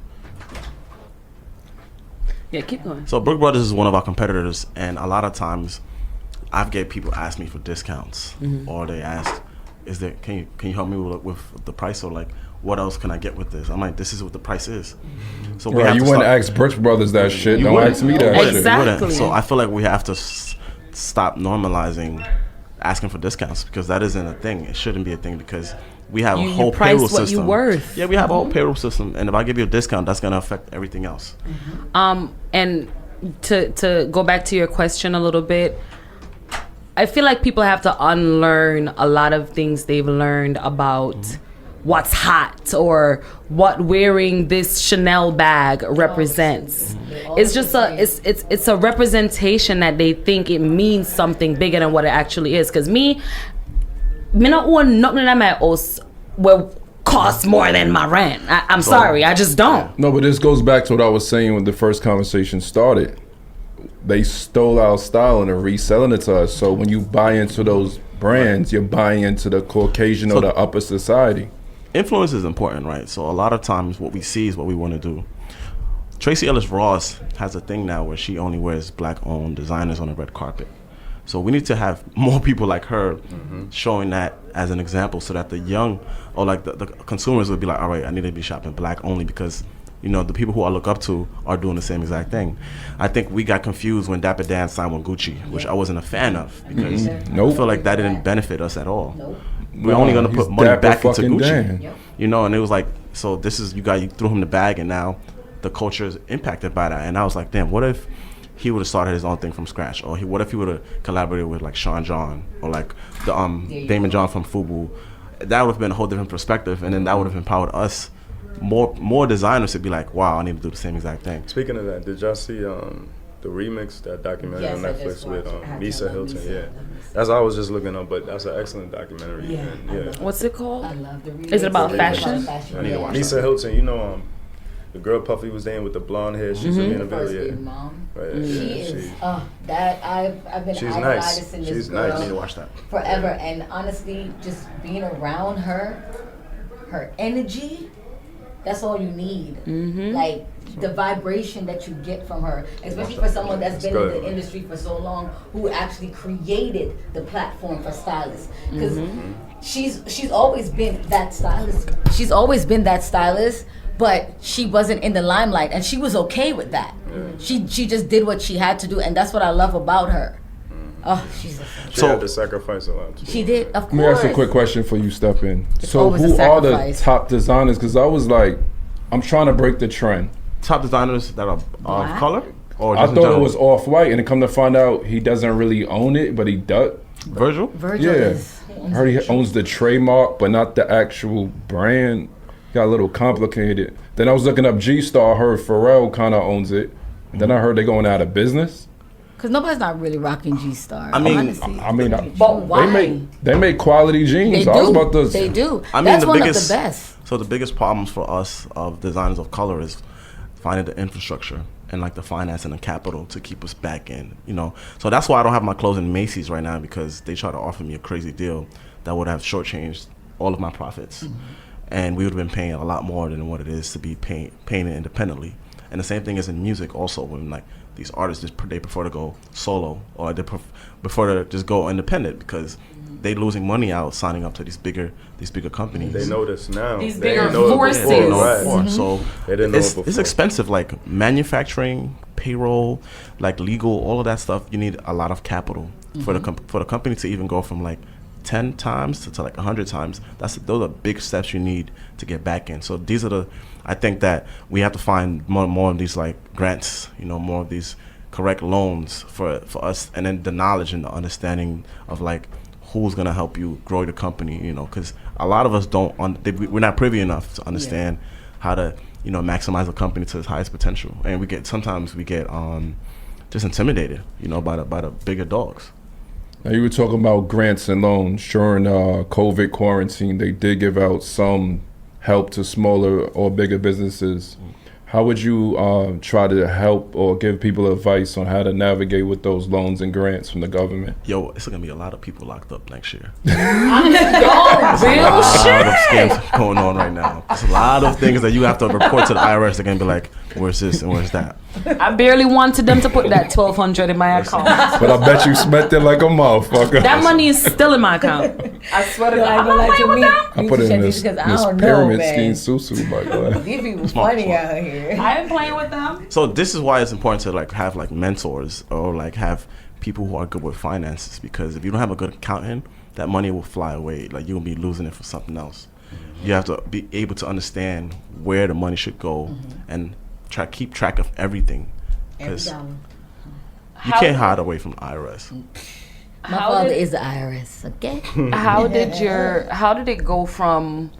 Yeah, keep going.
So Brooks Brothers is one of our competitors, and a lot of times I've get people ask me for discounts, or they ask, "Is there? Can you help me with the price?" Or like, "What else can I get with this?" I'm like, "This is what the price is." So we have
you
to
wouldn't ask Brooks Brothers that shit. Don't ask me that shit.
Exactly.
So I feel like we have to stop normalizing asking for discounts, because that isn't a thing. It shouldn't be a thing, because we have a whole
price
payroll
what
system.
You worth.
Yeah, we have a whole payroll system, and if I give you a discount, that's gonna affect everything else.
And to go back to your question a little bit, I feel like people have to unlearn a lot of things they've learned about what's hot or what wearing this Chanel bag represents. It's just it's a representation that they think it means something bigger than what it actually is. Because me not own nothing that my house will cost more than my rent. I'm sorry, I just don't.
No, but this goes back to what I was saying when the first conversation started. They stole our style and are reselling it to us. So when you buy into those brands, you're buying into the Caucasian or the upper society.
Influence is important, right? So a lot of times what we see is what we want to do. Tracee Ellis Ross has a thing now where she only wears black-owned designers on the red carpet. So we need to have more people like her showing that as an example, so that the young or like the consumers would be like, all right, I need to be shopping black only, because, you know, the people who I look up to are doing the same exact thing. I think we got confused when Dapper Dan signed with Gucci, which I wasn't a fan of, because I feel like that didn't benefit us at all. We're only going to put money back into Gucci. You know, and it was like, so this is, you threw him the bag, and now the culture is impacted by that. And I was like, damn, what if he would have started his own thing from scratch? Or what if he would have collaborated with like Sean John or like the Damon John from FUBU? That would have been a whole different perspective, and then that would have empowered us more designers would be like, wow, I need to do the same exact thing.
Speaking of that, did y'all see the remix, that documentary
Yes,
on
I
Netflix
just
with
watched it. I
Misa
love
Hilton?
Misa.
Yeah,
I love Misa.
that's I was just looking up, but that's an excellent documentary.
Yeah,
and,
I
yeah.
love it.
What's it called?
I love the remix.
Is it about
It's
fashion?
I need to watch
Misa Hilton, you know, the girl Puffy was dating with the blonde hair. She's a
The first
yeah.
baby mom.
Right,
She
yeah,
is that I've been
she's
idolizing
nice.
this
She's
girl
nice.
I need to watch that.
forever, and honestly, just being around her energy, that's all you need. Like the vibration that you get from her, especially for someone that's been in the industry for so long, who actually created the platform for stylists. Because she's always been that stylist. She's always been that stylist, but she wasn't in the limelight, and she was okay with that. She just did what she had to do, and that's what I love about her. Oh, she's
She had to sacrifice a lot too.
she did, of course.
Let me ask you a quick question for you, Step In. So
always a
who are the
sacrifice.
top designers? Because I was like, I'm trying to break the trend.
Top designers that are of
Black?
color, or
I
just in
thought it
general?
was Off-White, and to come to find out, he doesn't really own it, but he does.
Virgil.
Virgil
Yeah.
is.
I heard he owns the trademark, but not the actual brand. Got a little complicated. Then I was looking up G-Star. I heard Pharrell kind of owns it. Then I heard they're going out of business.
Because nobody's not really rocking G-Star.
I mean-
honestly.
I mean,
But why?
they make quality jeans.
They
I was
do.
about to.
They do.
I mean,
That's
the
one
biggest,
of the best.
So the biggest problems for us of designers of color is finding the infrastructure and like the finance and the capital to keep us back in, you know. So that's why I don't have my clothes in Macy's right now, because they try to offer me a crazy deal that would have shortchanged all of my profits. And we would have been paying a lot more than what it is to be paying it independently. And the same thing is in music also, when like these artists they prefer to go solo, or they prefer to just go independent because they losing money out signing up to these bigger companies.
They know this now.
These
They
bigger
didn't know it
forces.
before,
They didn't know
right.
it before. So
They didn't know it
it's
before.
expensive, like manufacturing, payroll, like legal, all of that stuff. You need a lot of capital for the company to even go from like 10 times to like 100 times. Those are big steps you need to get back in. So these are I think that we have to find more of these like grants, you know, more of these correct loans for us, and then the knowledge and the understanding of like who's gonna help you grow your company, you know, because a lot of us we're not privy enough to understand how to, you know, maximize a company to its highest potential, and sometimes we get just intimidated, you know, by the bigger dogs.
Now you were talking about grants and loans during COVID quarantine. They did give out some help to smaller or bigger businesses. How would you try to help or give people advice on how to navigate with those loans and grants from the government?
Yo, it's gonna be a lot of people locked up next year.
Real
A
shit.
lot of scams going on right now. There's a lot of things that you have to report to the IRS. They're gonna be like, where's this and where's that?
I barely wanted them to put that $1,200 in my account.
But I bet you spent it like a motherfucker.
That money is still in my account. I swear to God. I'm not playing with them.
I put it in this pyramid scheme
scheme.
susu, by the way.
These people
Smart,
funny
smart.
out here.
I ain't playing with them.
So this is why it's important to like have like mentors or like have people who are good with finances, because if you don't have a good accountant, that money will fly away. Like you're gonna be losing it for something else. You have to be able to understand where the money should go and keep track of everything.
Every
Because
dollar.
you can't hide away from the IRS.
My
How
father
did-
is the IRS, okay?
How did it go from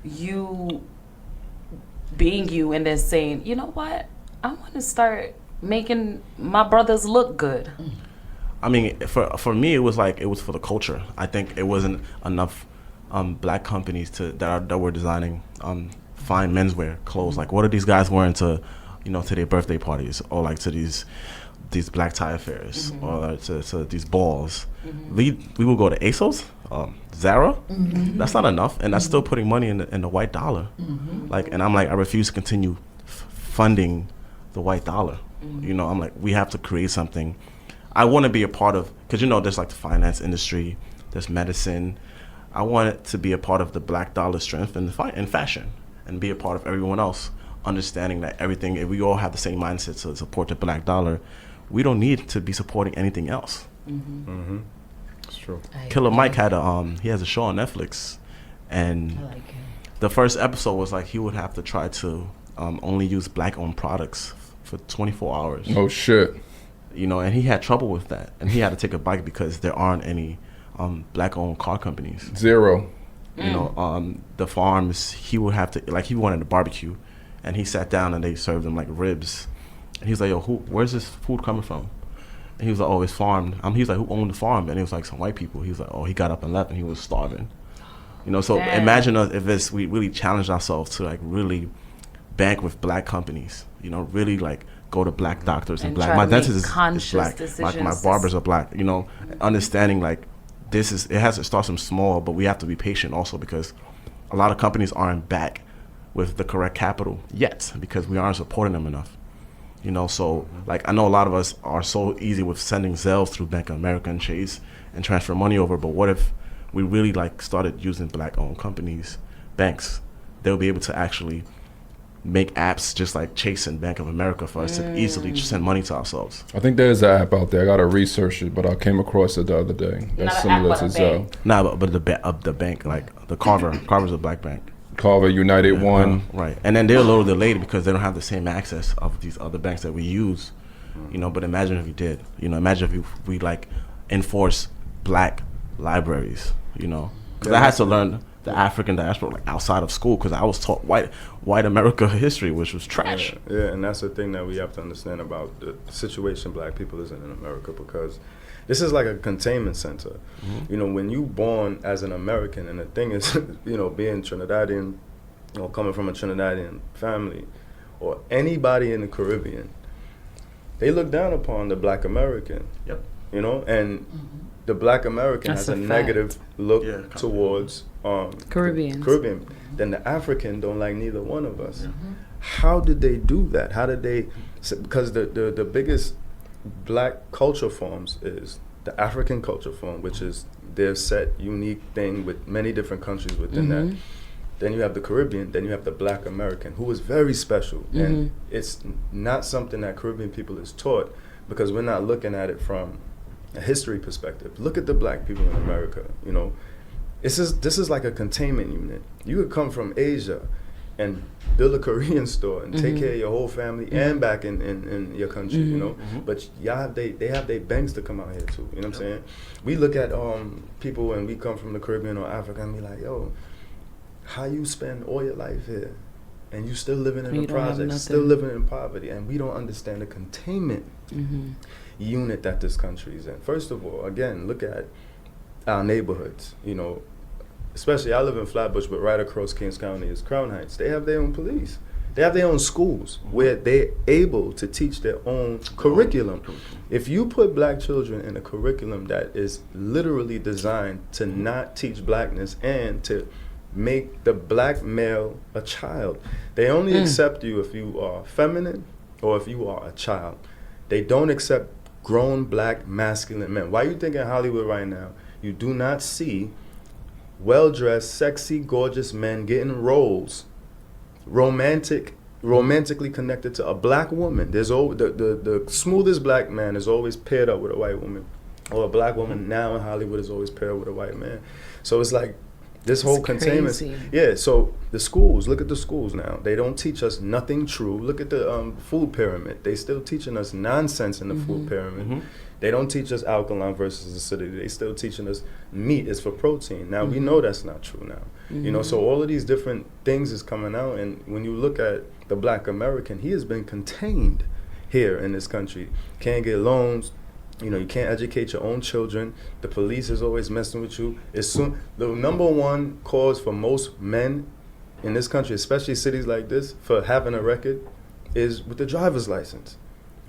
you being you and then saying, you know what, I want to start making my brothers look good?
I mean, for me, it was for the culture. I think it wasn't enough black companies that were designing fine menswear clothes. Like, what are these guys wearing to their birthday parties, or like to these black tie affairs, or to these balls? We will go to ASOS, Zara. That's not enough, and that's still putting money in the white dollar. Like, and I'm like, I refuse to continue funding the white dollar. You know, I'm like, we have to create something. I want to be a part of, because there's like the finance industry, there's medicine. I want it to be a part of the black dollar strength in fashion, and be a part of everyone else understanding that everything, if we all have the same mindset to support the black dollar, we don't need to be supporting anything else.
It's true.
Killer Mike he has a show on Netflix, and
I like him.
the first episode was like he would have to try to only use black-owned products for 24 hours.
Oh shit.
And he had trouble with that, and he had to take a bike because there aren't any black-owned car companies.
Zero.
You know, the farms, he would have to, like, he wanted a barbecue, and he sat down and they served him like ribs. And he was like, yo, where's this food coming from? And he was like, oh, it's farmed. He was like, who owned the farm? And it was like some white people. He was like, oh, he got up and left and he was starving. You know, so imagine if we really challenged ourselves to like really bank with black companies, you know, really like go to black doctors and black. My dentist is black. My barbers are black, you know, understanding like it has to start from small, but we have to be patient also because a lot of companies aren't back with the correct capital yet because we aren't supporting them enough. You know, so like I know a lot of us are so easy with sending Zelles through Bank of America and Chase and transfer money over, but what if we really like started using black-owned companies, banks? They'll be able to actually make apps just like Chase and Bank of America for us to easily just send money to ourselves.
I think there's an app out there. I gotta research it, but I came across it the other day. That's similar to Zelle.
Nah, but the bank, like the Carver's a black bank.
Carver, United One.
Right, and then they're a little delayed because they don't have the same access of these other banks that we use. You know, but imagine if we did. You know, imagine if we like enforce black libraries. You know, because I had to learn the African diaspora like outside of school because I was taught white America history, which was trash.
Yeah, and that's the thing that we have to understand about the situation black people is in America, because this is like a containment center. You know, when you born as an American, and the thing is, you know, being Trinidadian or coming from a Trinidadian family or anybody in the Caribbean, they look down upon the black American.
Yep.
You know, and the black American has a negative look towards
Caribbeans.
Caribbean. Then the African don't like neither one of us. How did they do that? How did they? Because the biggest black culture forms is the African culture form, which is their set unique thing with many different countries within that. Then you have the Caribbean, then you have the black American, who is very special. And it's not something that Caribbean people is taught because we're not looking at it from a history perspective. Look at the black people in America, you know. This is like a containment unit. You could come from Asia and build a Korean store and take care of your whole family and back in your country, you know. But they have their banks to come out here too, you know what I'm saying? We look at people when we come from the Caribbean or Africa and be like, yo, how you spend all your life here and you still living in the projects, still living in poverty, and we don't understand the containment unit that this country is in. First of all, again, look at our neighborhoods, you know, especially I live in Flatbush, but right across Kings County is Crown Heights. They have their own police. They have their own schools where they're able to teach their own curriculum. If you put black children in a curriculum that is literally designed to not teach blackness and to make the black male a child, they only accept you if you are feminine or if you are a child. They don't accept grown black masculine men. Why you think in Hollywood right now you do not see well-dressed, sexy, gorgeous men getting roles romantically connected to a black woman? There's the smoothest black man is always paired up with a white woman, or a black woman now in Hollywood is always paired with a white man. So it's like this whole containment. Yeah, so the schools, look at the schools now. They don't teach us nothing true. Look at the food pyramid. They still teaching us nonsense in the food pyramid. They don't teach us alkaline versus acidity. They still teaching us meat is for protein. Now we know that's not true now. You know, so all of these different things is coming out, and when you look at the black American, he has been contained here in this country. Can't get loans. You know, you can't educate your own children. The police is always messing with you. The number one cause for most men in this country, especially cities like this, for having a record is with the driver's license.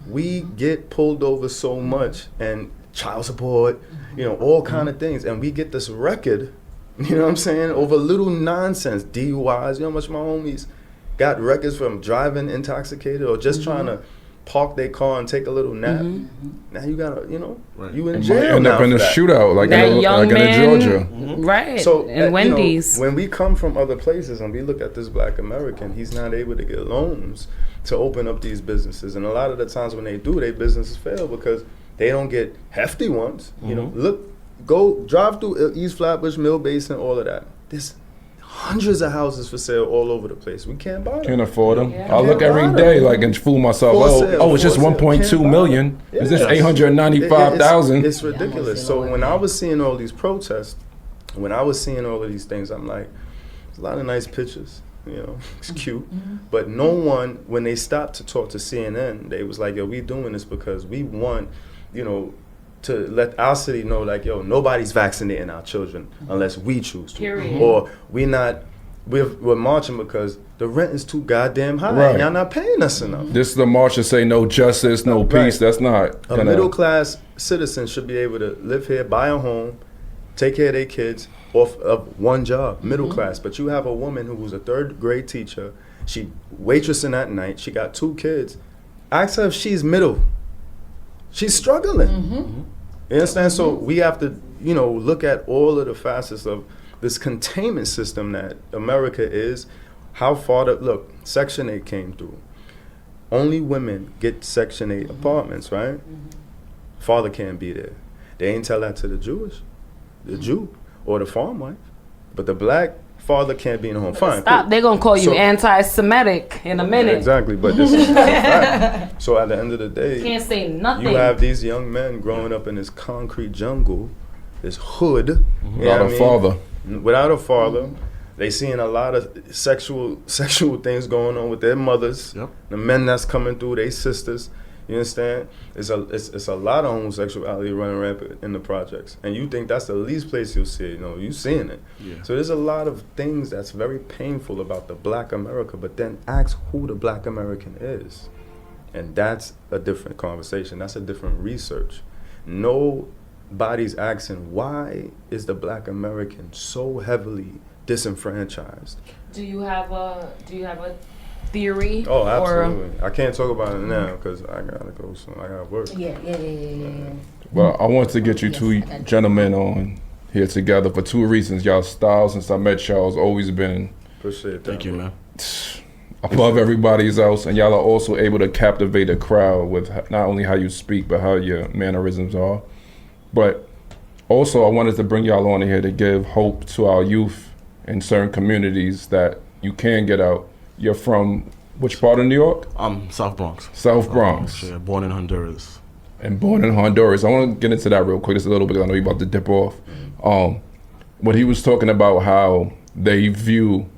We get pulled over so much, and child support, you know, all kind of things, and we get this record, you know what I'm saying, over little nonsense, DUIs. You know how much my homies got records from driving intoxicated or just trying to park their car and take a little nap. Now you gotta, you know, you in jail
end
now
up in a
that.
shootout like in Georgia.
Right.
So
and Wendy's.
You know, when we come from other places and we look at this black American, he's not able to get loans to open up these businesses, and a lot of the times when they do, their businesses fail because they don't get hefty ones. You know, go drive through East Flatbush, Mill Basin, all of that. There's hundreds of houses for sale all over the place. We can't buy them.
Can't afford them. I look every day like and fool myself. It's just 1.2 million. Is this 895,000?
It's ridiculous. So when I was seeing all these protests, when I was seeing all of these things, I'm like, there's a lot of nice pictures, you know, it's cute. But no one, when they stopped to talk to CNN, they was like, yo, we doing this because we want, you know, to let our city know, like, yo, nobody's vaccinating our children unless we choose to.
Period.
Or we're marching because the rent is too goddamn high.
Right.
And y'all not paying us enough.
This is the march to say no justice, no peace.
Right.
That's not
A
gonna.
middle class citizen should be able to live here, buy a home, take care of their kids off of one job, middle class. But you have a woman who was a third grade teacher, she waitressing at night, she got 2 kids. Ask her if she's middle. She's struggling. You understand? So we have to, you know, look at all of the facets of this containment system that America is. How far look, Section 8 came through. Only women get Section 8 apartments, right? Father can't be there. They ain't tell that to the Jew or the farm wife. But the black father can't be in the home. Fine.
Stop.
Cool.
They're going to call you
So-
anti-Semitic in a minute.
Exactly, but this is a fact. So at the end of the day,
Can't say nothing.
you have these young men growing up in this concrete jungle, this hood, you know
Without
what I
a
mean?
father.
Without a father. They seeing a lot of sexual things going on with their mothers.
Yep.
The men that's coming through, they sisters. You understand? It's a lot of homosexuality running rampant in the projects, and you think that's the least place you'll see it. You know, you seeing it.
Yeah.
So there's a lot of things that's very painful about the Black America. But then ask who the Black American is, and that's a different conversation. That's a different research. Nobody's asking why is the Black American so heavily disenfranchised.
Do you have a theory?
Oh,
or-
absolutely. I can't talk about it now because I gotta go soon. I gotta work.
Yeah.
Well, I want to get you two gentlemen on here together for 2 reasons. Y'all styles, since I met y'all, has always been
Appreciate that.
Thank you, man.
above everybody's else, and y'all are also able to captivate a crowd with not only how you speak, but how your mannerisms are. But also, I wanted to bring y'all on here to give hope to our youth in certain communities that you can get out. You're from which part of New York?
South Bronx.
South Bronx.
Yeah, born in Honduras.
And born in Honduras. I want to get into that real quick, just a little bit. I know you're about to dip off. When he was talking about how they view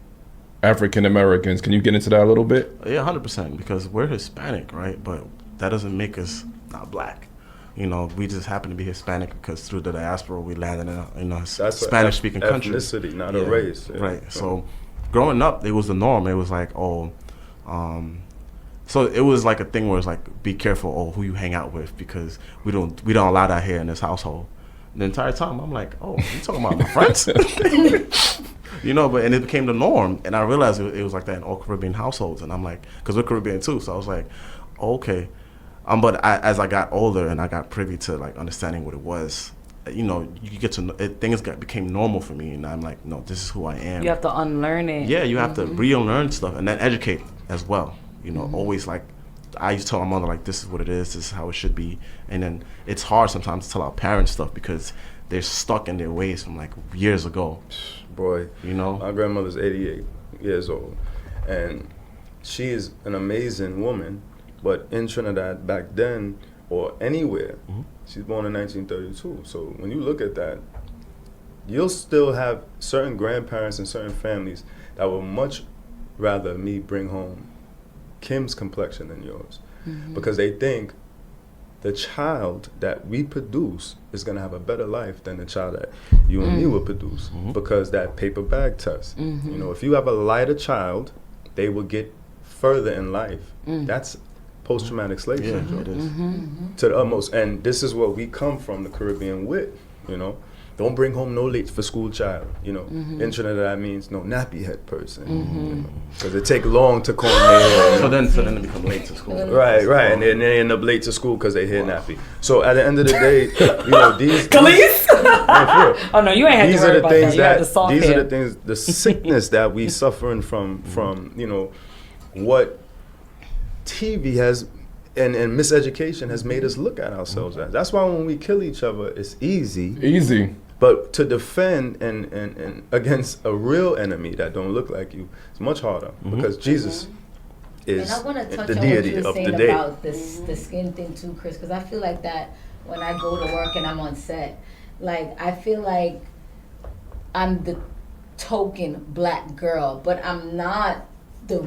African Americans, can you get into that a little bit?
Yeah, 100%, because we're Hispanic, right? But that doesn't make us not black. You know, we just happen to be Hispanic because through the diaspora we landed in a Spanish-speaking country.
Ethnicity, not a race. Yeah.
Right. So growing up, it was the norm. It was like, so it was like a thing where it's like, be careful, who you hang out with, because we don't allow that here in this household. The entire time, I'm like, you talking about my friends? You know, and it became the norm, and I realized it was like that in all Caribbean households, and I'm like, because we're Caribbean too, so I was like, okay. But as I got older and I got privy to like understanding what it was, you know, you get to know, things became normal for me, and I'm like, no, this is who I am.
You have to unlearn it.
Yeah, you have to relearn stuff and then educate as well. You know, always like, I used to tell my mother, like, this is what it is, this is how it should be. And then it's hard sometimes to tell our parents stuff because they're stuck in their ways from like years ago.
Boy,
You know?
my grandmother's 88 years old, and she is an amazing woman. But in Trinidad back then, or anywhere, she's born in 1932. So when you look at that, you'll still have certain grandparents and certain families that would much rather me bring home Kim's complexion than yours, because they think the child that we produce is gonna have a better life than the child that you and me will produce, because that paper bag test. You know, if you have a lighter child, they will get further in life. That's post-traumatic slave syndrome.
It is.
To the utmost. And this is what we come from, the Caribbean with, you know. Don't bring home no late for school child, you know. In Trinidad, that means no nappy head person, because it take long to comb their hair.
So then they become late to school.
Right, and then they end up late to school because they hair nappy. So at the end of the day, you know, these...
Khalees? Oh no, you ain't had
These
to
are
worry
the
about
things
that. You had the soft
these
hair.
are the things, the sickness that we suffering from, you know, what TV has and miseducation has made us look at ourselves as. That's why when we kill each other, it's easy.
Easy.
But to defend and against a real enemy that don't look like you, it's much harder, because Jesus is
And I want to touch
the
on what
deity
you were
of the
saying
day.
about the skin thing too, Chris, because I feel like that when I go to work and I'm on set, like I feel like I'm the token black girl, but I'm not the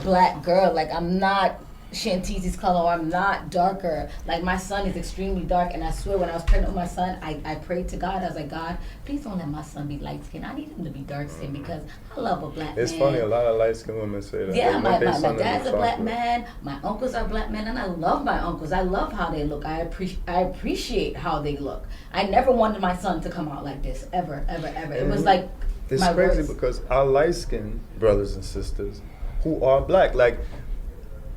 black girl. Like, I'm not Shantizi's color, or I'm not darker. Like, my son is extremely dark, and I swear when I was pregnant with my son, I prayed to God. I was like, God, please don't let my son be light skinned. I need him to be dark skinned because I love a black man.
It's funny, a lot of light skinned women say that.
Yeah, my dad's a black man. My uncles are black men, and I love my uncles. I love how they look. I appreciate how they look. I never wanted my son to come out like this, ever, ever, ever. It was like
it's
my
crazy
words.
because our light skinned brothers and sisters who are black, like,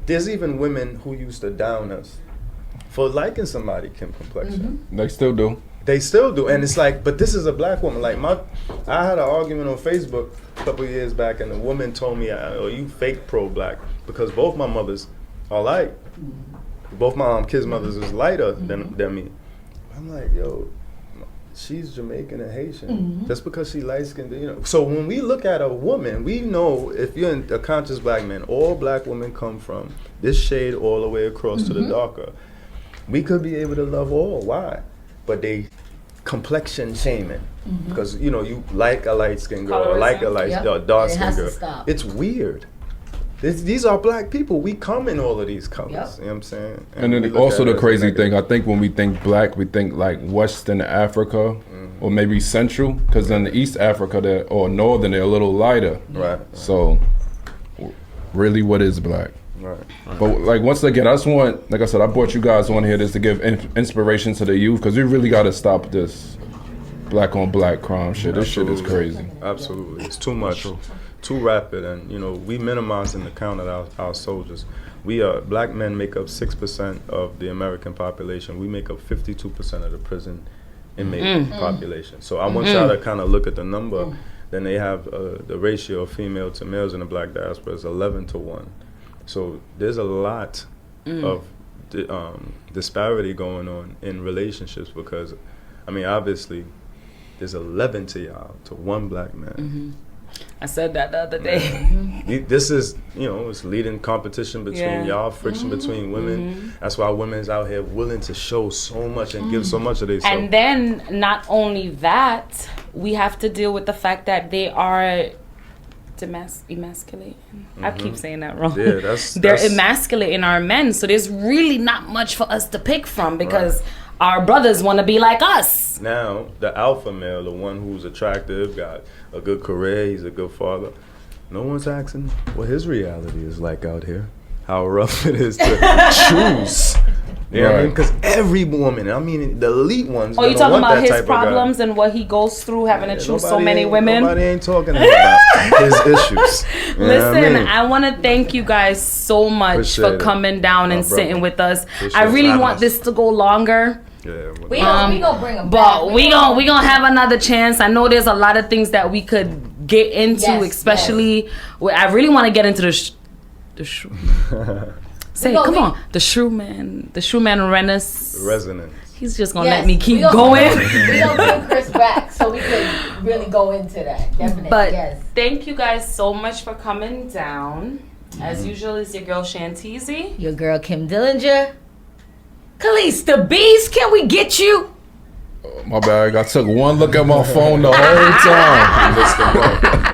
there's even women who used to down us for liking somebody Kim complexion.
They still do.
They still do, and it's like, but this is a black woman. Like, I had an argument on Facebook a couple of years back, and the woman told me, "Oh, you fake pro-black," because both my mothers are light. Both my kids' mothers is lighter than me. I'm like, yo, she's Jamaican and Haitian. Just because she light skinned, you know. So when we look at a woman, we know if you're a conscious black man, all black women come from this shade all the way across to the darker. We could be able to love all. Why? But they complexion shaming because you know you like a light skinned girl, or like a dark skinned girl. It's weird. These are black people. We come in all of these colors. Yep. You know what I'm saying?
And then also the crazy thing, I think when we think black, we think like Western Africa or maybe Central, because in East Africa or Northern, they're a little lighter.
Right.
So really, what is black?
Right.
But like once again, I just want, like I said, I brought you guys on here just to give inspiration to the youth, because we really got to stop this black on black crime shit. This shit is crazy.
Absolutely, it's too much. Too rapid, and you know we minimizing the count of our soldiers. We are black men make up 6% of the American population. We make up 52% of the prison inmate population. So I want y'all to kind of look at the number. Then they have the ratio of female to males in the black diaspora is 11-1. So there's a lot of disparity going on in relationships because, I mean, obviously there's 11 to y'all to one black man.
I said that the other day.
This is, you know, it's leading competition between y'all, friction between women. That's why women's out here willing to show so much and give so much of themselves.
And then not only that, we have to deal with the fact that they are emasculating. I keep saying that wrong.
Yeah,
they're emasculating our men. So there's really not much for us to pick from because our brothers want to be like us.
Now, the alpha male, the one who's attractive, got a good career, he's a good father. No one's asking what his reality is like out here. How rough it is to choose. You know what I mean? Because every woman, I mean, the elite ones.
Oh, you talking about his problems and what he goes through having to choose so many women?
Nobody ain't talking about his issues.
Listen, I want to thank you guys so much for coming down and sitting with us. I really want this to go longer.
Yeah,
we gonna bring them
but
back.
we gonna have another chance. I know there's a lot of things that we could get into, especially. I really want to get into the shrew. Say, come on, the shrew man
resonance.
He's just gonna let me keep going.
We gonna bring Chris back so we can really go into that. Definitely.
But thank you guys so much for coming down. As usual, it's your girl Shantizi,
your girl Kim Dillinger. Khalees the Beast, can we get you?
My bad, I took one look at my phone the whole time.